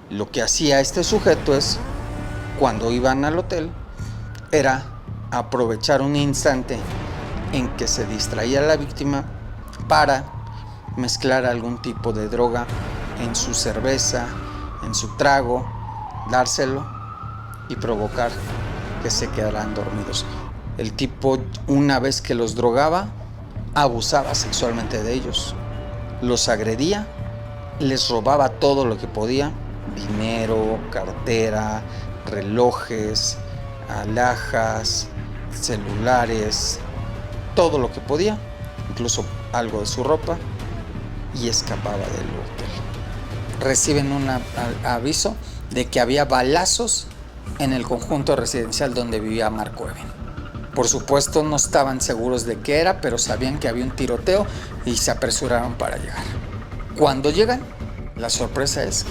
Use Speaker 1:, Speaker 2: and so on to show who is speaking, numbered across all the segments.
Speaker 1: Lo que hacía este sujeto es, cuando iban al hotel, era aprovechar un instante en que se distraía la víctima para mezclar algún tipo de droga en su cerveza, en su trago, dárselo y provocar que se quedaran dormidos. El tipo, una vez que los drogaba, abusaba sexualmente de ellos, los agredía, les robaba todo lo que podía, dinero, cartera, relojes, alhajas, celulares, todo lo que podía, incluso algo de su ropa, y escapaba del hotel. Reciben un aviso de que había balazos en el conjunto residencial donde vivía Marco Eben. Por supuesto no estaban seguros de qué era, pero sabían que había un tiroteo y se apresuraron para llegar. Cuando llegan, la sorpresa es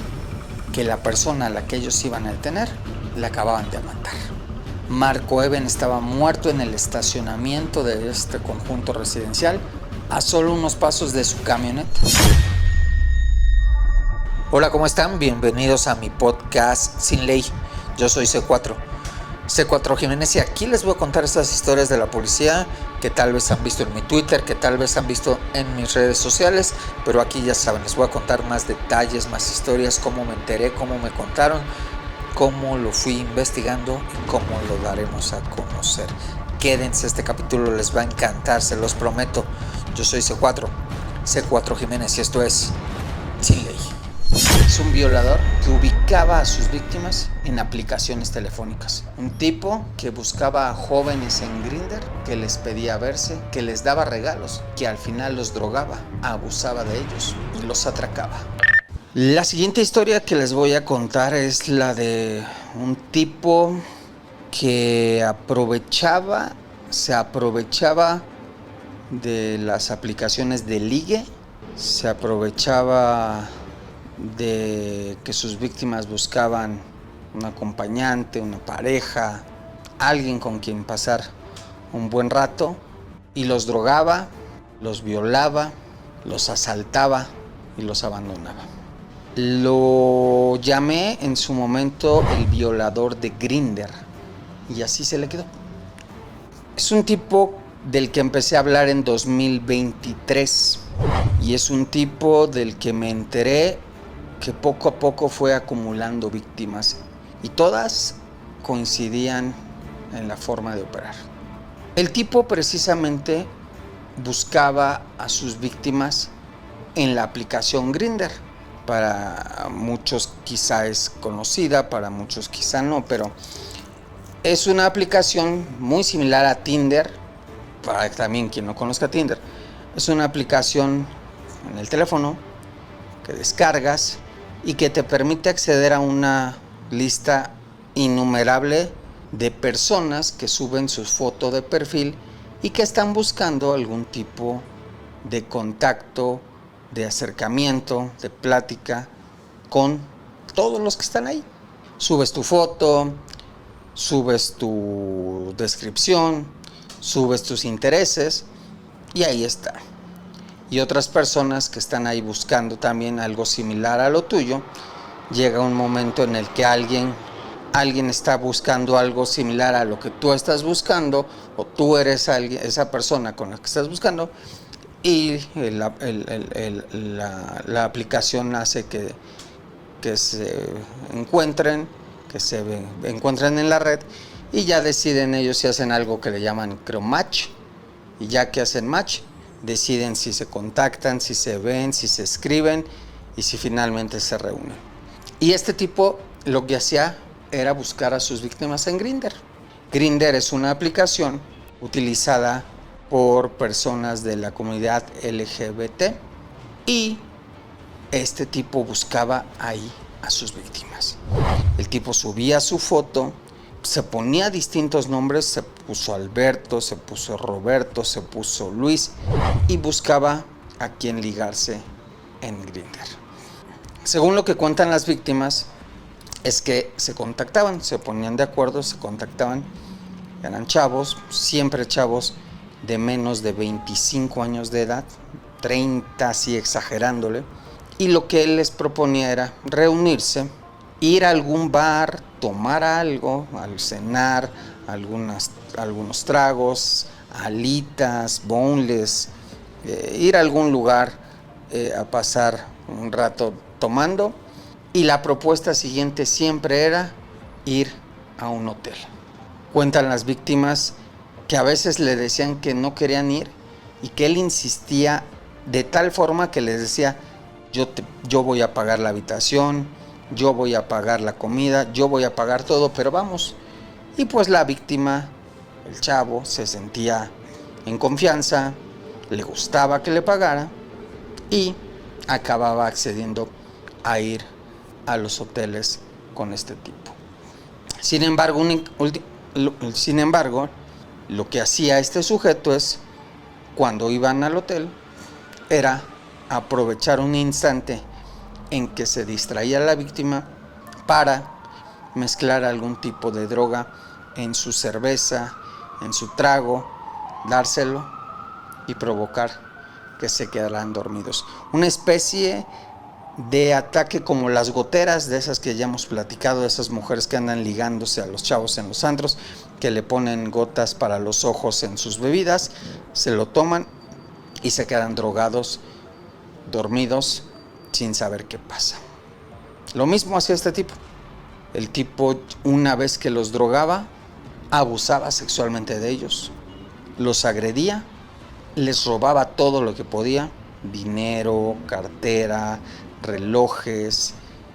Speaker 1: que la persona a la que ellos iban a detener la acababan de matar. Marco Eben estaba muerto en el estacionamiento de este conjunto residencial, a solo unos pasos de su camioneta. Hola, ¿cómo están? Bienvenidos a mi podcast Sin Ley. Yo soy C4 Jiménez y aquí les voy a contar estas historias de la policía que tal vez han visto en mi Twitter, que tal vez han visto en mis redes sociales, pero aquí ya saben, les voy a contar más detalles, más historias, cómo me enteré, cómo me contaron, cómo lo fui investigando y cómo lo daremos a conocer. Quédense, este capítulo les va a encantar, se los prometo. Yo soy C4 Jiménez y esto es Sin Ley. Es un violador que ubicaba a sus víctimas en aplicaciones telefónicas. Un tipo que buscaba a jóvenes en Grindr, que les pedía verse, que les daba regalos, que al final los drogaba, abusaba de ellos y los atracaba. La siguiente historia que les voy a contar es la de un tipo que se aprovechaba de las aplicaciones de ligue, se aprovechaba de que sus víctimas buscaban un acompañante, una pareja, alguien con quien pasar un buen rato, y los drogaba, los violaba, los asaltaba y los abandonaba. Lo llamé en su momento el violador de Grindr y así se le quedó. Es un tipo del que empecé a hablar en 2023 y es un tipo del que me enteré que poco a poco fue acumulando víctimas y todas coincidían en la forma de operar. El tipo precisamente buscaba a sus víctimas en la aplicación Grindr. Para muchos quizá es conocida, para muchos quizá no, pero es una aplicación muy similar a Tinder. Para también quien no conozca Tinder, es una aplicación en el teléfono que descargas y que te permite acceder a una lista innumerable de personas que suben sus fotos de perfil y que están buscando algún tipo de contacto, de acercamiento, de plática con todos los que están ahí. Subes tu foto, subes tu descripción, subes tus intereses y ahí está. Y otras personas que están ahí buscando también algo similar a lo tuyo, llega un momento en el que alguien está buscando algo similar a lo que tú estás buscando, o tú eres esa persona con la que estás buscando, y la aplicación hace que se encuentren, en la red, y ya deciden ellos si hacen algo que le llaman, creo, match, y ya que hacen match, deciden si se contactan, si se ven, si se escriben y si finalmente se reúnen. Y este tipo lo que hacía era buscar a sus víctimas en Grindr. Grindr es una aplicación utilizada por personas de la comunidad LGBT y este tipo buscaba ahí a sus víctimas. El tipo subía su foto, se ponía distintos nombres, se puso Alberto, se puso Roberto, se puso Luis y buscaba a quien ligarse en Grindr. Según lo que cuentan las víctimas, es que se contactaban, se ponían de acuerdo, se contactaban, eran chavos, siempre chavos de menos de 25 años de edad, 30 así exagerándole, y lo que él les proponía era reunirse ir a algún bar, tomar algo, al cenar, algunos tragos, alitas, boneless, ir a algún lugar a pasar un rato tomando. Y la propuesta siguiente siempre era ir a un hotel. Cuentan las víctimas que a veces le decían que no querían ir y que él insistía de tal forma que les decía: yo voy a pagar la habitación, yo voy a pagar la comida, yo voy a pagar todo, pero vamos. Y pues la víctima, el chavo, se sentía en confianza, le gustaba que le pagara y acababa accediendo a ir a los hoteles con este tipo. Sin embargo, lo que hacía este sujeto es, cuando iban al hotel, era aprovechar un instante en que se distraía la víctima para mezclar algún tipo de droga en su cerveza, en su trago, dárselo y provocar que se quedaran dormidos. Una especie de ataque como las goteras, de esas que ya hemos platicado, de esas mujeres que andan ligándose a los chavos en los antros, que le ponen gotas para los ojos en sus bebidas, se lo toman y se quedan drogados, dormidos, sin saber qué pasa. Lo mismo hacía este tipo. El tipo, una vez que los drogaba, abusaba sexualmente de ellos, los agredía, les robaba todo lo que podía: dinero, cartera, relojes,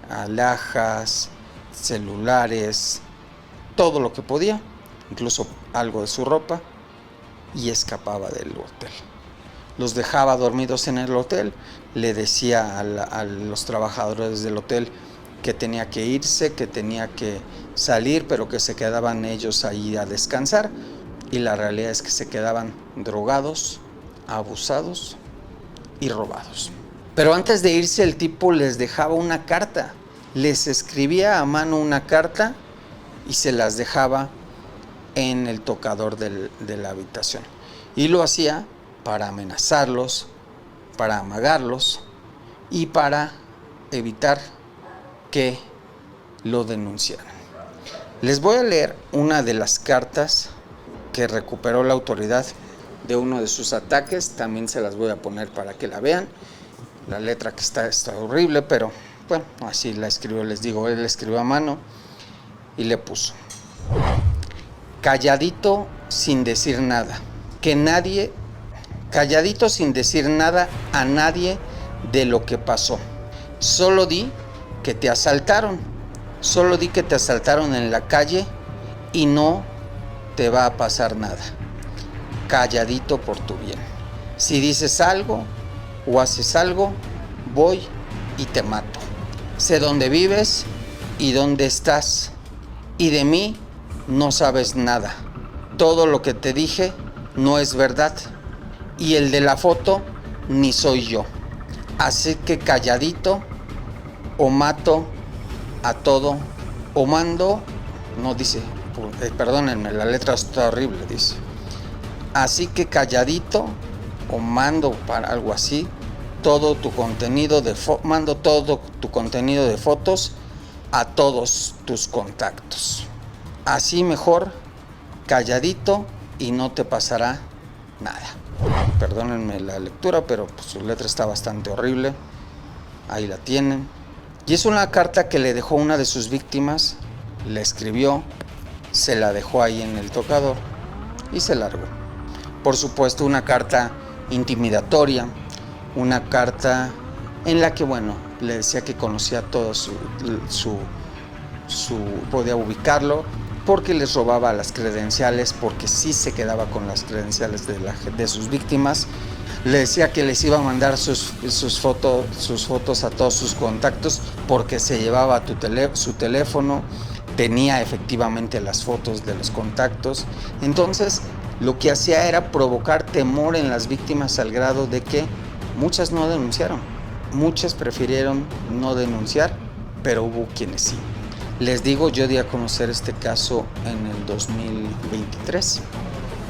Speaker 1: alhajas, celulares, todo lo que podía, incluso algo de su ropa, y escapaba del hotel. Los dejaba dormidos en el hotel, le decía a los trabajadores del hotel que tenía que irse, que tenía que salir, pero que se quedaban ellos ahí a descansar, y la realidad es que se quedaban drogados, abusados y robados. Pero antes de irse, el tipo les dejaba una carta, les escribía a mano una carta y se las dejaba en el tocador de la habitación. Y lo hacía para amenazarlos, para amagarlos y para evitar que lo denunciaran. Les voy a leer una de las cartas que recuperó la autoridad de uno de sus ataques. También se las voy a poner para que la vean. La letra que está horrible, pero bueno, así la escribió. Les digo, él escribió a mano y le puso: calladito sin decir nada, calladito sin decir nada a nadie de lo que pasó. Solo di que te asaltaron, en la calle y no te va a pasar nada. Calladito por tu bien. Si dices algo o haces algo, voy y te mato. Sé dónde vives y dónde estás, y de mí no sabes nada. Todo lo que te dije no es verdad, y el de la foto ni soy yo. Así que calladito, o mato a todo, o mando, no dice, perdónenme, la letra está horrible, dice. Así que calladito, o mando para algo así, todo tu contenido mando todo tu contenido de fotos a todos tus contactos. Así mejor, calladito, y no te pasará nada. Perdónenme la lectura, pero pues su letra está bastante horrible. Ahí la tienen. Y es una carta que le dejó una de sus víctimas, la escribió, se la dejó ahí en el tocador y se largó. Por supuesto, una carta intimidatoria, una carta en la que, bueno, le decía que conocía todo podía ubicarlo, porque les robaba las credenciales, porque sí se quedaba con las credenciales de sus víctimas. Le decía que les iba a mandar sus fotos a todos sus contactos, porque se llevaba su teléfono, tenía efectivamente las fotos de los contactos. Entonces, lo que hacía era provocar temor en las víctimas, al grado de que muchas no denunciaron. Muchas prefirieron no denunciar, pero hubo quienes sí. Les digo, yo di a conocer este caso en el 2023.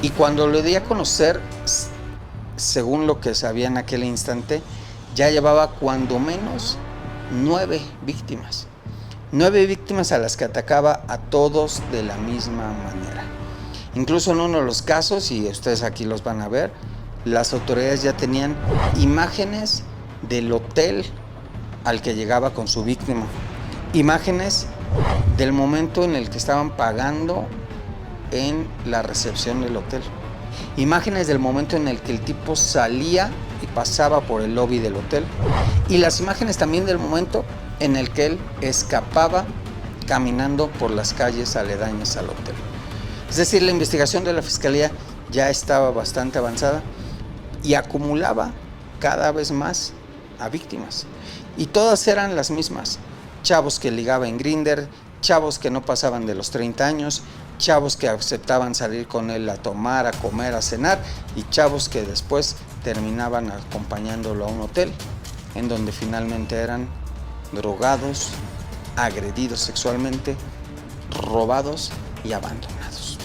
Speaker 1: Y cuando lo di a conocer, según lo que sabía en aquel instante, ya llevaba cuando menos 9 víctimas. 9 víctimas a las que atacaba a todos de la misma manera. Incluso en uno de los casos, y ustedes aquí los van a ver, las autoridades ya tenían imágenes del hotel al que llegaba con su víctima. Imágenes del momento en el que estaban pagando en la recepción del hotel. Imágenes del momento en el que el tipo salía y pasaba por el lobby del hotel. Y las imágenes también del momento en el que él escapaba caminando por las calles aledañas al hotel. Es decir, la investigación de la Fiscalía ya estaba bastante avanzada y acumulaba cada vez más a víctimas. Y todas eran las mismas. Chavos que ligaba en Grindr, chavos que no pasaban de los 30 años, chavos que aceptaban salir con él a tomar, a comer, a cenar, y chavos que después terminaban acompañándolo a un hotel, en donde finalmente eran drogados, agredidos sexualmente, robados y abandonados.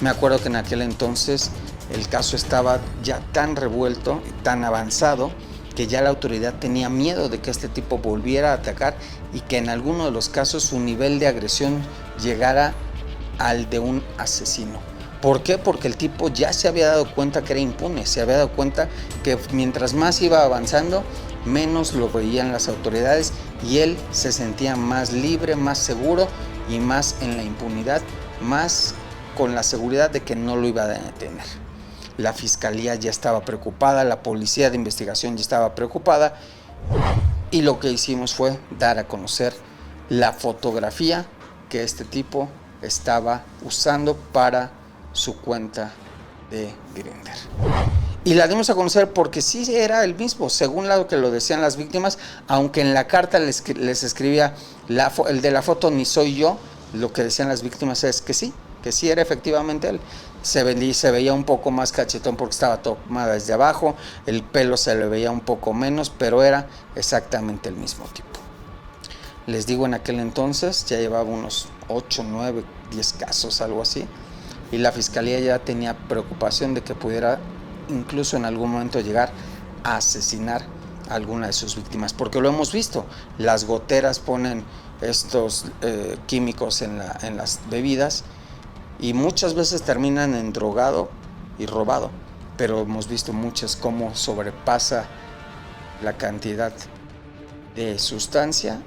Speaker 1: Me acuerdo que en aquel entonces el caso estaba ya tan revuelto, tan avanzado, que ya la autoridad tenía miedo de que este tipo volviera a atacar y que en alguno de los casos su nivel de agresión llegara al de un asesino. ¿Por qué? Porque el tipo ya se había dado cuenta que era impune, se había dado cuenta que mientras más iba avanzando, menos lo veían las autoridades y él se sentía más libre, más seguro y más en la impunidad, más con la seguridad de que no lo iba a detener. La fiscalía ya estaba preocupada, la policía de investigación ya estaba preocupada y lo que hicimos fue dar a conocer la fotografía que este tipo estaba usando para su cuenta de Grindr. Y la dimos a conocer porque sí era el mismo, según lo que lo decían las víctimas, aunque en la carta les escribía el de la foto ni soy yo, lo que decían las víctimas es que sí era efectivamente él. Se veía un poco más cachetón porque estaba tomada desde abajo, el pelo se le veía un poco menos, pero era exactamente el mismo tipo. Les digo, en aquel entonces ya llevaba unos 8, 9, 10 casos, algo así, y la fiscalía ya tenía preocupación de que pudiera incluso en algún momento llegar a asesinar a alguna de sus víctimas, porque lo hemos visto, las goteras ponen estos químicos en las bebidas y muchas veces terminan en drogado y robado, pero hemos visto muchas cómo sobrepasa la cantidad de sustancia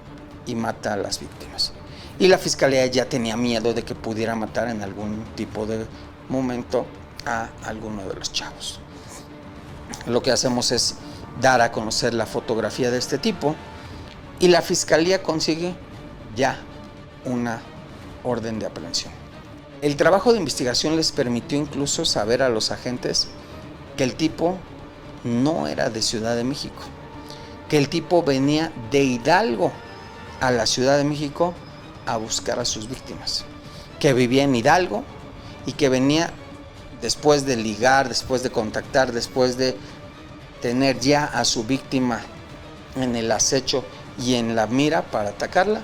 Speaker 1: y mata a las víctimas. Y la fiscalía ya tenía miedo de que pudiera matar en algún tipo de momento a alguno de los chavos. Lo que hacemos es dar a conocer la fotografía de este tipo y la fiscalía consigue ya una orden de aprehensión. El trabajo de investigación les permitió incluso saber a los agentes que el tipo no era de Ciudad de México, que el tipo venía de Hidalgo a la Ciudad de México a buscar a sus víctimas, que vivía en Hidalgo y que venía después de ligar, después de contactar, después de tener ya a su víctima en el acecho y en la mira para atacarla.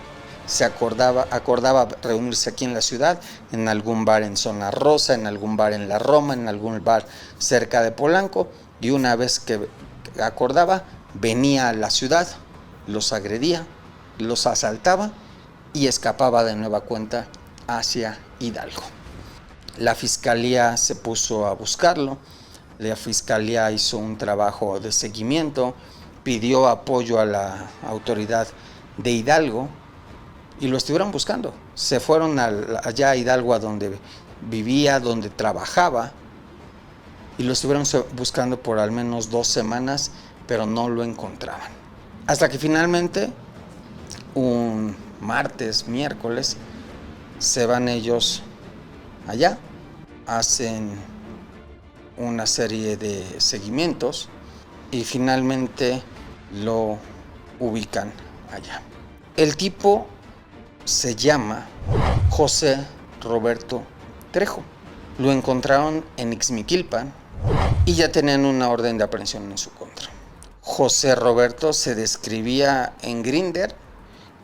Speaker 1: Se acordaba reunirse aquí en la ciudad, en algún bar en Zona Rosa, en algún bar en La Roma, en algún bar cerca de Polanco, y una vez que acordaba, venía a la ciudad, los agredía, los asaltaba y escapaba de nueva cuenta hacia Hidalgo. La fiscalía se puso a buscarlo, la fiscalía hizo un trabajo de seguimiento, pidió apoyo a la autoridad de Hidalgo, y lo estuvieron buscando. Se fueron allá a Hidalgo, a donde vivía, donde trabajaba, y lo estuvieron buscando por al menos 2 semanas, pero no lo encontraban. Hasta que finalmente, un martes, miércoles, se van ellos allá, hacen una serie de seguimientos y finalmente lo ubican allá. El tipo se llama José Roberto Trejo. Lo encontraron en Ixmiquilpan y ya tenían una orden de aprehensión en su contra. José Roberto se describía en Grindr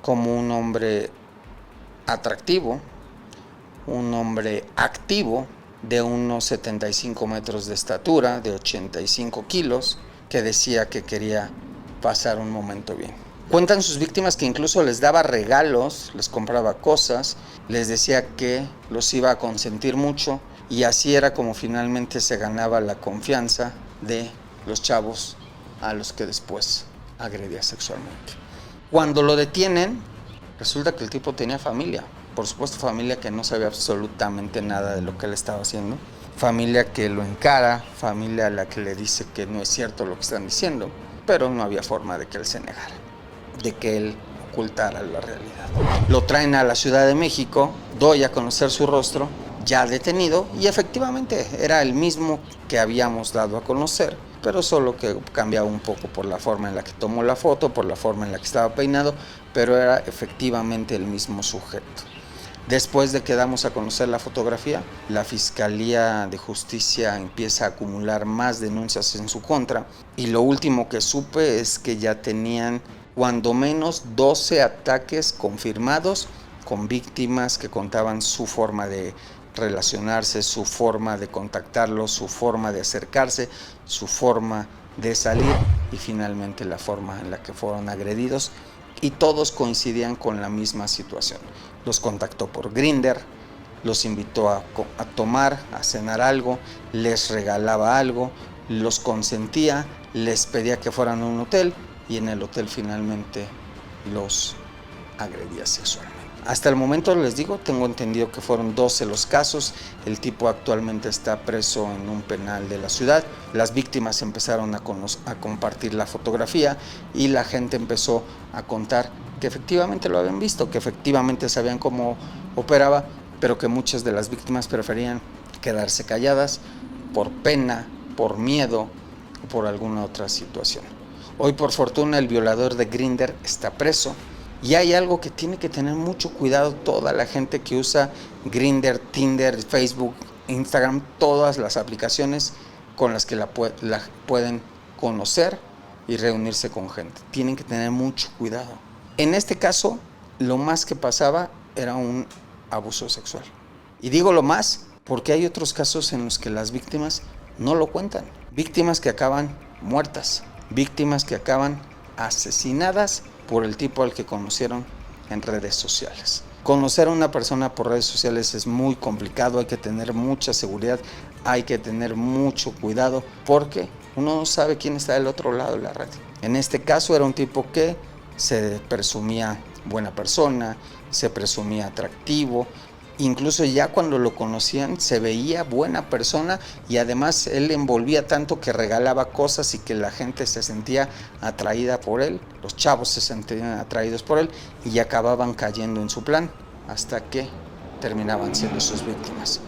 Speaker 1: como un hombre atractivo, un hombre activo de unos 75 metros de estatura, de 85 kilos, que decía que quería pasar un momento bien. Cuentan sus víctimas que incluso les daba regalos, les compraba cosas, les decía que los iba a consentir mucho, y así era como finalmente se ganaba la confianza de los chavos a los que después agredía sexualmente. Cuando lo detienen, resulta que el tipo tenía familia. Por supuesto, familia que no sabía absolutamente nada de lo que él estaba haciendo. Familia que lo encara, familia a la que le dice que no es cierto lo que están diciendo, pero no había forma de que él se negara, de que él ocultara la realidad. Lo traen a la Ciudad de México, doy a conocer su rostro, ya detenido, y efectivamente era el mismo que habíamos dado a conocer, pero solo que cambiaba un poco por la forma en la que tomó la foto, por la forma en la que estaba peinado, pero era efectivamente el mismo sujeto. Después de que damos a conocer la fotografía, la Fiscalía de Justicia empieza a acumular más denuncias en su contra, y lo último que supe es que ya tenían cuando menos 12 ataques confirmados con víctimas que contaban su forma de relacionarse, su forma de contactarlos, su forma de acercarse, su forma de salir y finalmente la forma en la que fueron agredidos, y todos coincidían con la misma situación. Los contactó por Grindr, los invitó a tomar, a cenar algo, les regalaba algo, los consentía, les pedía que fueran a un hotel y en el hotel finalmente los agredía sexualmente. Hasta el momento, les digo, tengo entendido que fueron 12 los casos. El tipo actualmente está preso en un penal de la ciudad. Las víctimas empezaron a compartir la fotografía y la gente empezó a contar que efectivamente lo habían visto, que efectivamente sabían cómo operaba, pero que muchas de las víctimas preferían quedarse calladas por pena, por miedo o por alguna otra situación. Hoy, por fortuna, el violador de Grindr está preso. Y hay algo que tiene que tener mucho cuidado toda la gente que usa Grindr, Tinder, Facebook, Instagram, todas las aplicaciones con las que la pueden conocer y reunirse con gente. Tienen que tener mucho cuidado. En este caso, lo más que pasaba era un abuso sexual. Y digo lo más porque hay otros casos en los que las víctimas no lo cuentan. Víctimas que acaban muertas, víctimas que acaban asesinadas por el tipo al que conocieron en redes sociales. Conocer a una persona por redes sociales es muy complicado, hay que tener mucha seguridad, hay que tener mucho cuidado porque uno no sabe quién está del otro lado de la red. En este caso era un tipo que se presumía buena persona, se presumía atractivo, incluso ya cuando lo conocían se veía buena persona y además él envolvía tanto que regalaba cosas y que la gente se sentía atraída por él, los chavos se sentían atraídos por él y acababan cayendo en su plan hasta que terminaban siendo sus víctimas.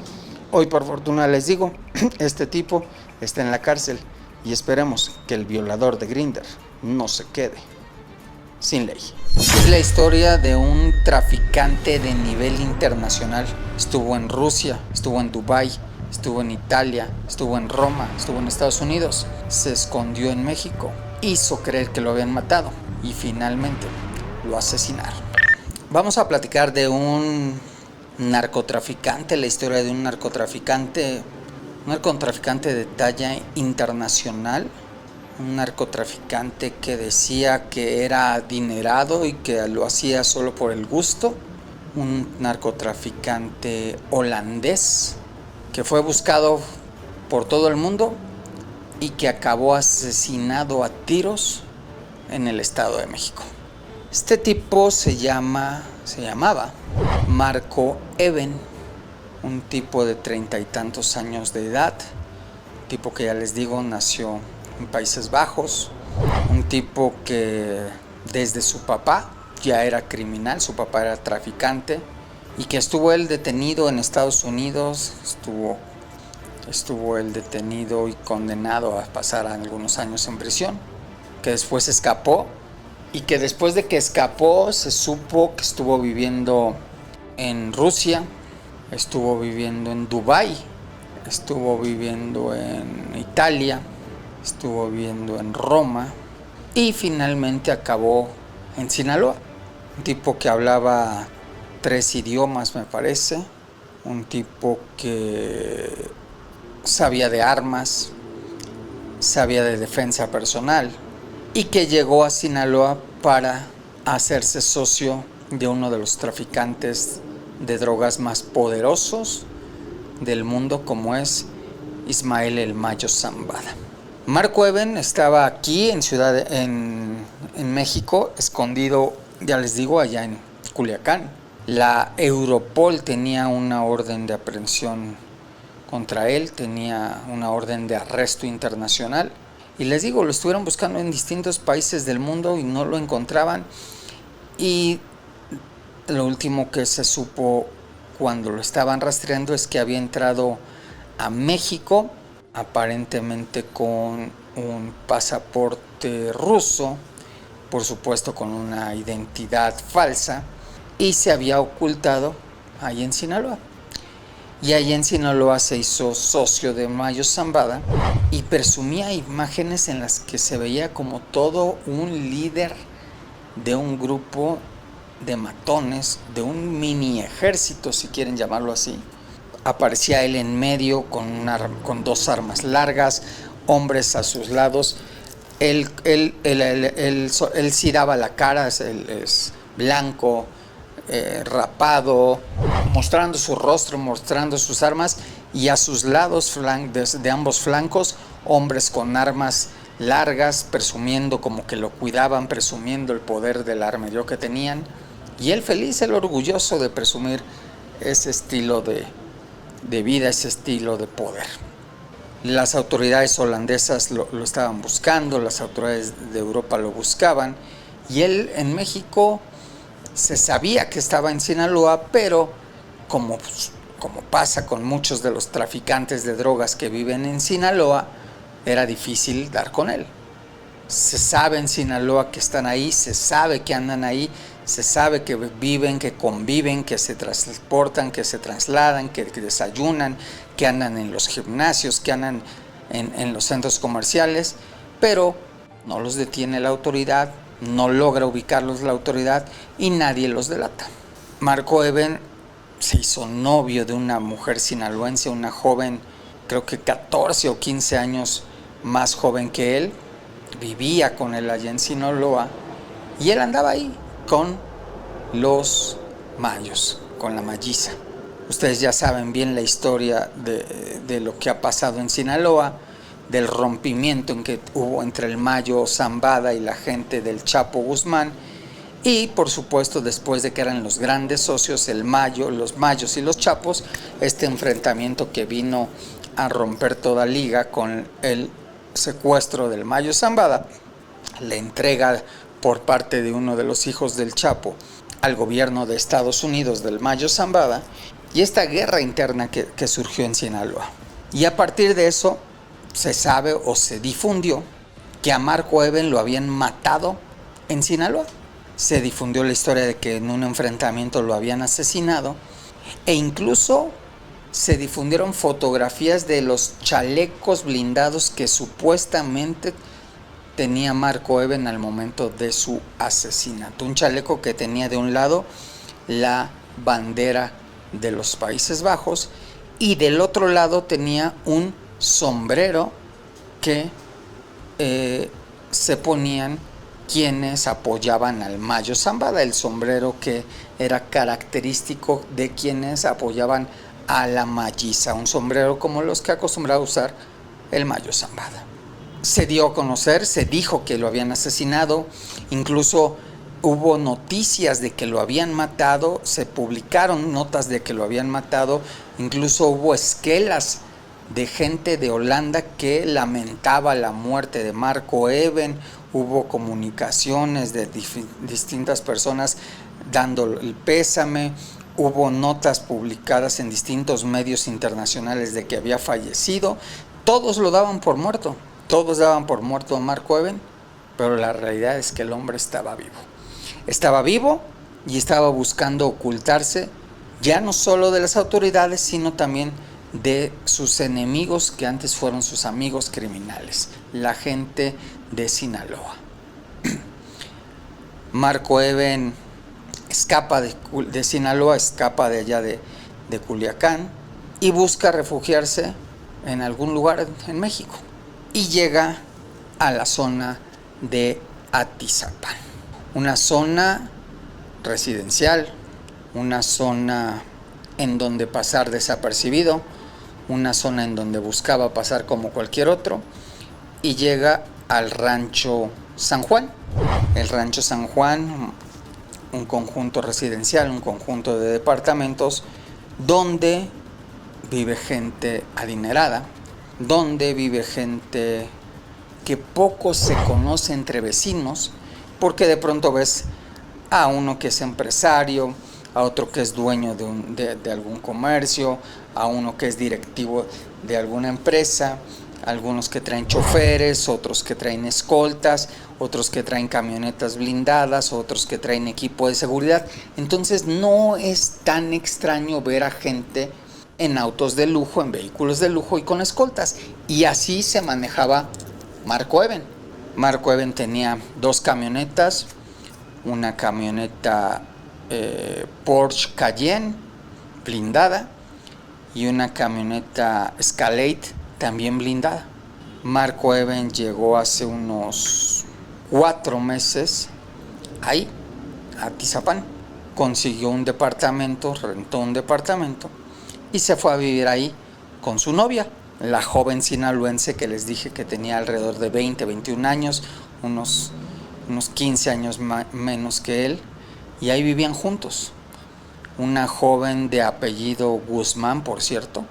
Speaker 1: Hoy por fortuna les digo, este tipo está en la cárcel y esperemos que el violador de Grindr no se quede sin ley. Es la historia de un traficante de nivel internacional. Estuvo en Rusia, estuvo en Dubái, estuvo en Italia, estuvo en Roma, estuvo en Estados Unidos. Se escondió en México, hizo creer que lo habían matado y finalmente lo asesinaron. Vamos a platicar de un narcotraficante, la historia de un narcotraficante de talla internacional. Un narcotraficante que decía que era adinerado y que lo hacía solo por el gusto. Un narcotraficante holandés que fue buscado por todo el mundo y que acabó asesinado a tiros en el Estado de México. Este tipo se llamaba Marco Eben, un tipo de 30 y tantos años de edad, tipo que ya les digo nació en Países Bajos, un tipo que desde su papá ya era criminal, su papá era traficante y que estuvo él detenido en Estados Unidos, estuvo él detenido y condenado a pasar algunos años en prisión, que después escapó y que después de que escapó se supo que estuvo viviendo en Rusia, estuvo viviendo en Dubái, estuvo viviendo en Italia, estuvo viviendo en Roma y finalmente acabó en Sinaloa. Un tipo que hablaba 3 idiomas, me parece. Un tipo que sabía de armas, sabía de defensa personal y que llegó a Sinaloa para hacerse socio de uno de los traficantes de drogas más poderosos del mundo, como es Ismael El Mayo Zambada. Marco Eben estaba aquí en México, escondido, ya les digo, allá en Culiacán. La Europol tenía una orden de aprehensión contra él, tenía una orden de arresto internacional. Y les digo, lo estuvieron buscando en distintos países del mundo y no lo encontraban. Y lo último que se supo cuando lo estaban rastreando es que había entrado a México, aparentemente con un pasaporte ruso, por supuesto con una identidad falsa, y se había ocultado ahí en Sinaloa. Y ahí en Sinaloa se hizo socio de Mayo Zambada y presumía imágenes en las que se veía como todo un líder de un grupo de matones, de un mini ejército, si quieren llamarlo así. Aparecía él en medio con dos armas largas, hombres a sus lados. Él sí daba la cara, es blanco, rapado, mostrando su rostro, mostrando sus armas, y a sus lados de ambos flancos, hombres con armas largas, presumiendo como que lo cuidaban, presumiendo el poder del armamento que tenían. Y él feliz, él orgulloso de presumir ese estilo de vida, ese estilo de poder. Las autoridades holandesas lo estaban buscando, las autoridades de Europa lo buscaban, y él en México se sabía que estaba en Sinaloa, pero como pasa con muchos de los traficantes de drogas que viven en Sinaloa, era difícil dar con él. Se sabe en Sinaloa que están ahí, se sabe que andan ahí, se sabe que viven, que conviven, que se transportan, que se trasladan, que desayunan, que andan en los gimnasios, que andan en los centros comerciales, pero no los detiene la autoridad, no logra ubicarlos la autoridad y nadie los delata. Marco Eben se hizo novio de una mujer sinaloense, una joven, creo que 14 o 15 años más joven que él, vivía con él allá en Sinaloa, y él andaba ahí con los mayos, con la mayiza. Ustedes ya saben bien la historia de lo que ha pasado en Sinaloa, del rompimiento en que hubo entre el Mayo Zambada y la gente del Chapo Guzmán, y por supuesto después de que eran los grandes socios, los mayos y los chapos, este enfrentamiento que vino a romper toda liga con el secuestro del Mayo Zambada, la entrega por parte de uno de los hijos del Chapo al gobierno de Estados Unidos del Mayo Zambada, y esta guerra interna que surgió en Sinaloa. Y a partir de eso se sabe o se difundió que a Marco Eben lo habían matado en Sinaloa. Se difundió la historia de que en un enfrentamiento lo habían asesinado, e incluso se difundieron fotografías de los chalecos blindados que supuestamente tenía Marco Eben al momento de su asesinato. Un chaleco que tenía de un lado la bandera de los Países Bajos y del otro lado tenía un sombrero que se ponían quienes apoyaban al Mayo Zambada, el sombrero que era característico de quienes apoyaban a la mayiza, un sombrero como los que acostumbraba a usar el Mayo Zambada. Se dio a conocer, se dijo que lo habían asesinado, incluso hubo noticias de que lo habían matado, se publicaron notas de que lo habían matado, incluso hubo esquelas de gente de Holanda que lamentaba la muerte de Marco Eben, hubo comunicaciones de distintas personas dando el pésame, hubo notas publicadas en distintos medios internacionales de que había fallecido. Todos lo daban por muerto, todos daban por muerto a Marco Eben, pero la realidad es que el hombre estaba vivo. Estaba vivo y estaba buscando ocultarse, ya no solo de las autoridades, sino también de sus enemigos que antes fueron sus amigos criminales, la gente de Sinaloa. Marco Eben escapa de Sinaloa, escapa de allá de Culiacán y busca refugiarse en algún lugar en México y llega a la zona de Atizapán. una zona residencial, una zona en donde pasar desapercibido, una zona en donde buscaba pasar como cualquier otro, y llega al Rancho San Juan. El Rancho San Juan, un conjunto residencial, un conjunto de departamentos donde vive gente adinerada, donde vive gente que poco se conoce entre vecinos, porque de pronto ves a uno que es empresario, a otro que es dueño de algún comercio, a uno que es directivo de alguna empresa, algunos que traen choferes, otros que traen escoltas, otros que traen camionetas blindadas, otros que traen equipo de seguridad. Entonces no es tan extraño ver a gente en autos de lujo, en vehículos de lujo y con escoltas. Y así se manejaba Marco Even. Marco Even tenía 2 camionetas, una camioneta Porsche Cayenne blindada y una camioneta Escalade también blindada. Marco Even llegó hace unos 4 meses ahí, a Atizapán. Consiguió un departamento, rentó un departamento y se fue a vivir ahí con su novia, la joven sinaloense que les dije que tenía alrededor de 20, 21 años, unos 15 años menos que él, y ahí vivían juntos. Una joven de apellido Guzmán, por cierto.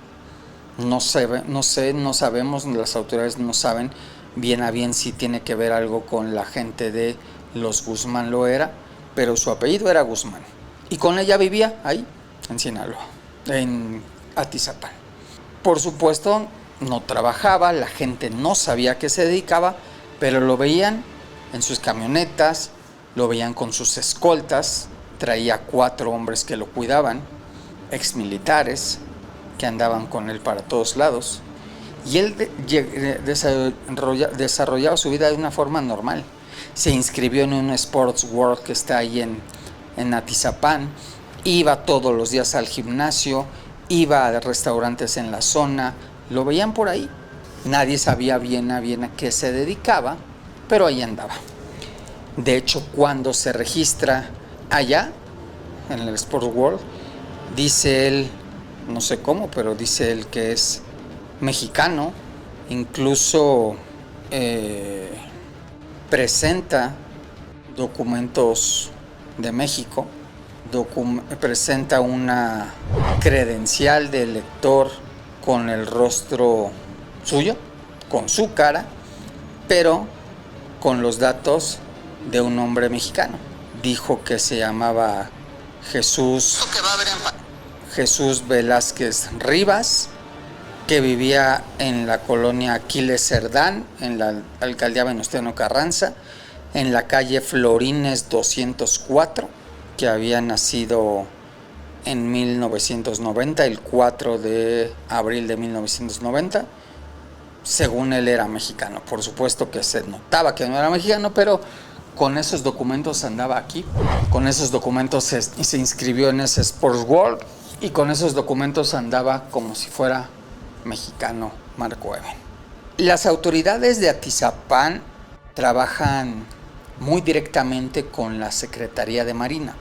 Speaker 1: No sabemos, las autoridades no saben bien a bien si tiene que ver algo con la gente de los Guzmán Loera, pero su apellido era Guzmán. Y con ella vivía ahí, en Sinaloa, en Atizapán. Por supuesto, no trabajaba, la gente no sabía a qué se dedicaba, pero lo veían en sus camionetas, lo veían con sus escoltas, traía 4 hombres que lo cuidaban, exmilitares, que andaban con él para todos lados, y él desarrollaba su vida de una forma normal. Se inscribió en un Sports World que está ahí en Atizapán, iba todos los días al gimnasio, iba a restaurantes en la zona, lo veían por ahí. Nadie sabía bien a qué se dedicaba, pero ahí andaba. De hecho, cuando se registra allá, en el Sports World, dice él, no sé cómo, pero dice él que es mexicano, incluso presenta documentos de México, presenta una credencial de elector con el rostro suyo, con su cara, pero con los datos de un hombre mexicano. Dijo que se llamaba Jesús Velázquez Rivas, que vivía en la colonia Aquiles Cerdán, en la alcaldía Venustiano Carranza, en la calle Florines 204, que había nacido en 1990, el 4 de abril de 1990. Según él era mexicano, por supuesto que se notaba que no era mexicano, pero con esos documentos andaba aquí, con esos documentos se inscribió en ese Sports World y con esos documentos andaba como si fuera mexicano Marco Even. Las autoridades de Atizapán trabajan muy directamente con la Secretaría de Marina.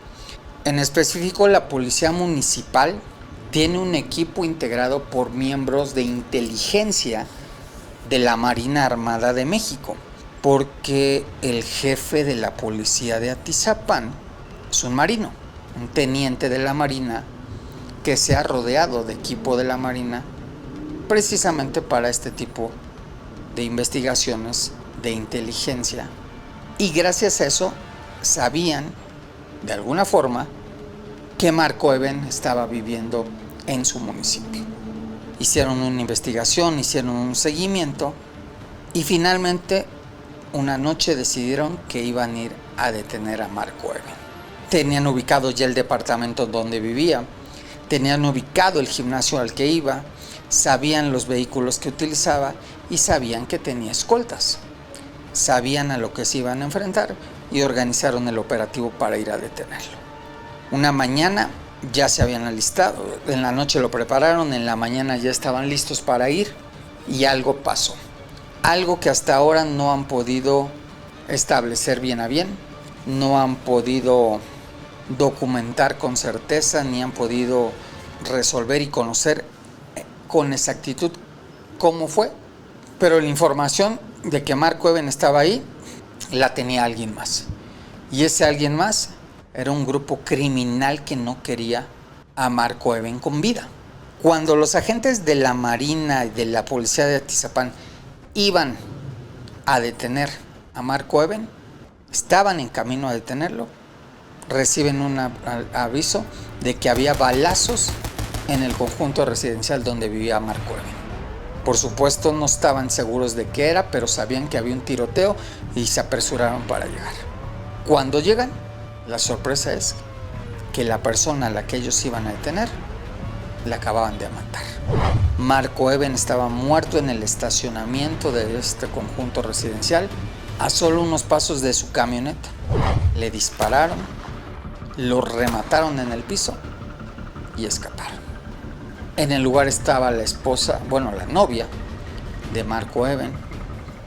Speaker 1: En específico, la Policía Municipal tiene un equipo integrado por miembros de inteligencia de la Marina Armada de México, porque el jefe de la policía de Atizapán es un marino, un teniente de la Marina que se ha rodeado de equipo de la Marina precisamente para este tipo de investigaciones de inteligencia. Y gracias a eso sabían, de alguna forma, que Marco Even estaba viviendo en su municipio. Hicieron una investigación, hicieron un seguimiento y finalmente una noche decidieron que iban a ir a detener a Marco Even. Tenían ubicado ya el departamento donde vivía, tenían ubicado el gimnasio al que iba, sabían los vehículos que utilizaba y sabían que tenía escoltas. Sabían a lo que se iban a enfrentar y organizaron el operativo para ir a detenerlo. Una mañana ya se habían alistado, en la noche lo prepararon, en la mañana ya estaban listos para ir y algo pasó. Algo que hasta ahora no han podido establecer bien a bien, no han podido documentar con certeza ni han podido resolver y conocer con exactitud cómo fue, pero la información de que Marco Eben estaba ahí la tenía alguien más, y ese alguien más era un grupo criminal que no quería a Marco Eben con vida. Cuando los agentes de la Marina y de la policía de Atizapán iban a detener a Marco Eben, estaban en camino a detenerlo, reciben un aviso de que había balazos en el conjunto residencial donde vivía Marco Eben. Por supuesto no estaban seguros de qué era, pero sabían que había un tiroteo y se apresuraron para llegar. Cuando llegan, la sorpresa es que la persona a la que ellos iban a detener la acababan de matar. Marco Eben estaba muerto en el estacionamiento de este conjunto residencial, a solo unos pasos de su camioneta. Le dispararon, lo remataron en el piso y escaparon. En el lugar estaba la esposa, la novia de Marco Eben.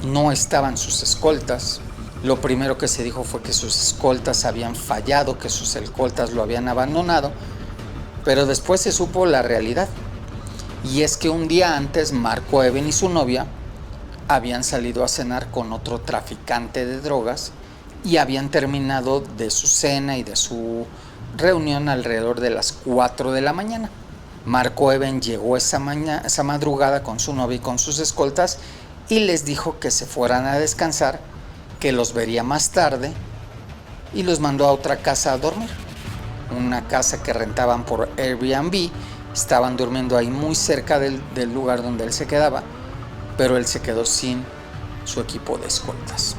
Speaker 1: No estaban sus escoltas. Lo primero que se dijo fue que sus escoltas habían fallado, que sus escoltas lo habían abandonado, pero después se supo la realidad. Y es que un día antes Marco Eben y su novia habían salido a cenar con otro traficante de drogas y habían terminado de su cena y de su reunión alrededor de las 4 de la mañana. Marco Eben llegó esa madrugada con su novia y con sus escoltas y les dijo que se fueran a descansar, que los vería más tarde, y los mandó a otra casa a dormir. Una casa que rentaban por Airbnb. Estaban durmiendo ahí muy cerca del lugar donde él se quedaba, pero él se quedó sin su equipo de escoltas.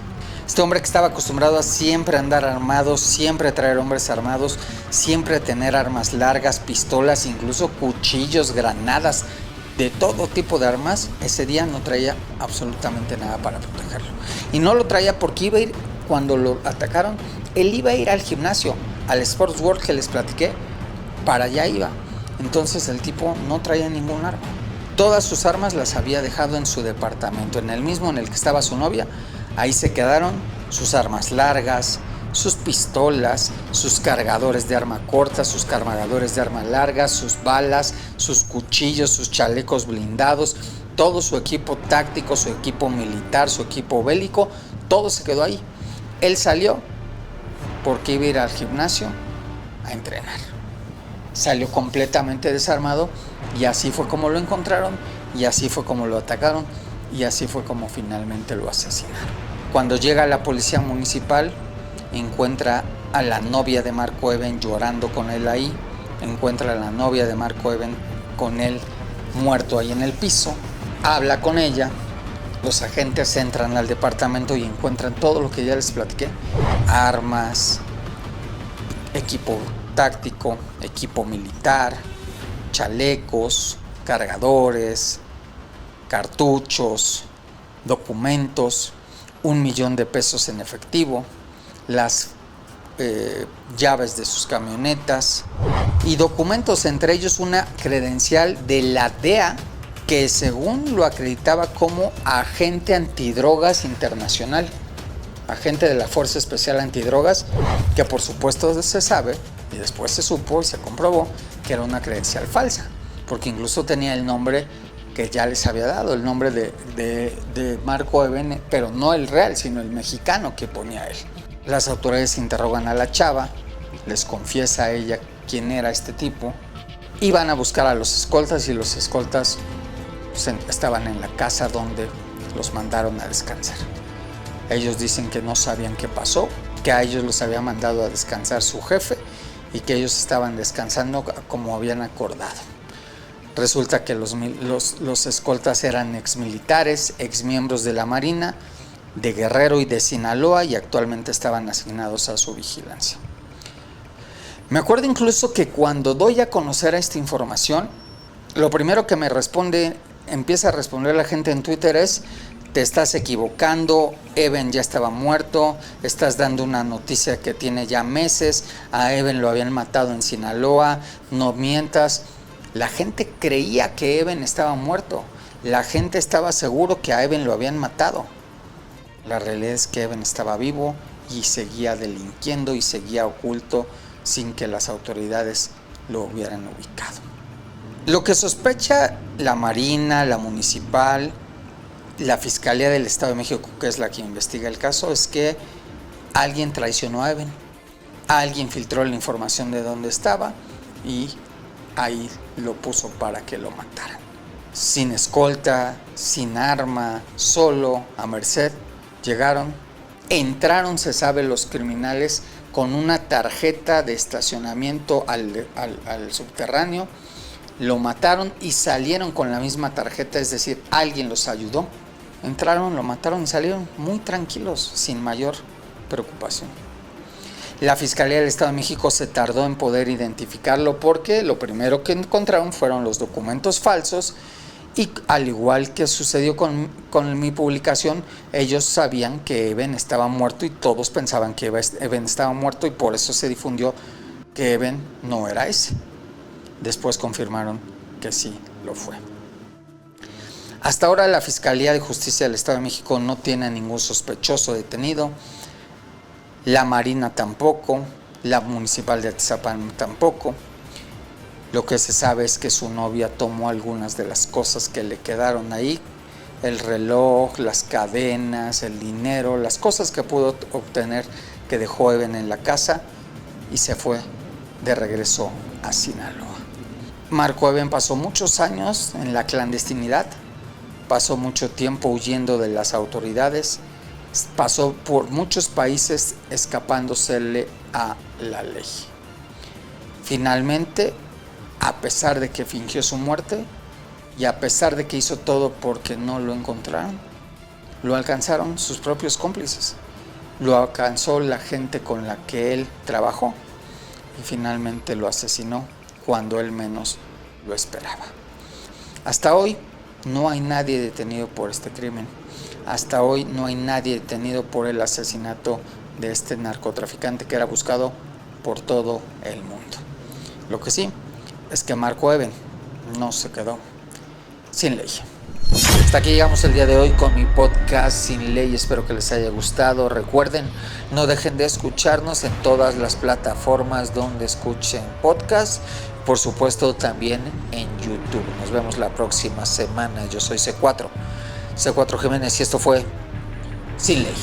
Speaker 1: Este hombre que estaba acostumbrado a siempre andar armado, siempre a traer hombres armados, siempre a tener armas largas, pistolas, incluso cuchillos, granadas, de todo tipo de armas, ese día no traía absolutamente nada para protegerlo. Y no lo traía porque iba a ir, cuando lo atacaron, él iba a ir al gimnasio, al Sports World que les platiqué, para allá iba. Entonces el tipo no traía ningún arma. Todas sus armas las había dejado en su departamento, en el mismo en el que estaba su novia. Ahí se quedaron sus armas largas, sus pistolas, sus cargadores de arma corta, sus cargadores de arma larga, sus balas, sus cuchillos, sus chalecos blindados, todo su equipo táctico, su equipo militar, su equipo bélico, todo se quedó ahí. Él salió porque iba a ir al gimnasio a entrenar. Salió completamente desarmado y así fue como lo encontraron, y así fue como lo atacaron, y así fue como finalmente lo asesinaron. Cuando llega la policía municipal, encuentra a la novia de Marco Eben llorando con él ahí, encuentra a la novia de Marco Eben con él muerto ahí en el piso, habla con ella. Los agentes entran al departamento y encuentran todo lo que ya les platiqué: armas, equipo táctico, equipo militar, chalecos, cargadores, cartuchos, documentos, $1,000,000 en efectivo, las llaves de sus camionetas y documentos, entre ellos una credencial de la DEA que según lo acreditaba como agente antidrogas internacional, agente de la Fuerza Especial Antidrogas, que por supuesto se sabe y después se supo y se comprobó que era una credencial falsa, porque incluso tenía el nombre que ya les había dado, el nombre de Marco Eben, pero no el real, sino el mexicano que ponía él. Las autoridades interrogan a la chava, les confiesa a ella quién era este tipo, y van a buscar a los escoltas, y los escoltas estaban en la casa donde los mandaron a descansar. Ellos dicen que no sabían qué pasó, que a ellos los había mandado a descansar su jefe y que ellos estaban descansando como habían acordado. Resulta que los escoltas eran exmilitares, exmiembros de la Marina, de Guerrero y de Sinaloa, y actualmente estaban asignados a su vigilancia. Me acuerdo incluso que cuando doy a conocer esta información, lo primero que me empieza a responder la gente en Twitter es: te estás equivocando, Eben ya estaba muerto, estás dando una noticia que tiene ya meses, a Eben lo habían matado en Sinaloa, no mientas. La gente creía que Eben estaba muerto, la gente estaba seguro que a Eben lo habían matado. La realidad es que Eben estaba vivo y seguía delinquiendo y seguía oculto sin que las autoridades lo hubieran ubicado. Lo que sospecha la Marina, la Municipal, la Fiscalía del Estado de México, que es la que investiga el caso, es que alguien traicionó a Eben. Alguien filtró la información de dónde estaba y ahí lo puso para que lo mataran. Sin escolta, sin arma, solo, a merced, llegaron, entraron, se sabe, los criminales con una tarjeta de estacionamiento al subterráneo, lo mataron y salieron con la misma tarjeta, es decir, alguien los ayudó. Entraron, lo mataron y salieron muy tranquilos, sin mayor preocupación. La Fiscalía del Estado de México se tardó en poder identificarlo porque lo primero que encontraron fueron los documentos falsos y, al igual que sucedió con mi publicación, ellos sabían que Eben estaba muerto y todos pensaban que Eben estaba muerto y por eso se difundió que Eben no era ese. Después confirmaron que sí lo fue. Hasta ahora la Fiscalía de Justicia del Estado de México no tiene ningún sospechoso detenido. La Marina tampoco, la Municipal de Atizapán tampoco. Lo que se sabe es que su novia tomó algunas de las cosas que le quedaron ahí, el reloj, las cadenas, el dinero, las cosas que pudo obtener que dejó Eben en la casa y se fue de regreso a Sinaloa. Marco Eben pasó muchos años en la clandestinidad, pasó mucho tiempo huyendo de las autoridades, pasó por muchos países escapándosele a la ley. Finalmente, a pesar de que fingió su muerte y a pesar de que hizo todo porque no lo encontraron, lo alcanzaron sus propios cómplices, lo alcanzó la gente con la que él trabajó y finalmente lo asesinó cuando él menos lo esperaba. Hasta hoy no hay nadie detenido por este crimen. Hasta hoy no hay nadie detenido por el asesinato de este narcotraficante que era buscado por todo el mundo. Lo que sí es que Marco Eben no se quedó sin ley. Hasta aquí llegamos el día de hoy con mi podcast Sin Ley. Espero que les haya gustado. Recuerden, no dejen de escucharnos en todas las plataformas donde escuchen podcast. Por supuesto, también en YouTube. Nos vemos la próxima semana. Yo soy C4 Jiménez y esto fue Sin Ley.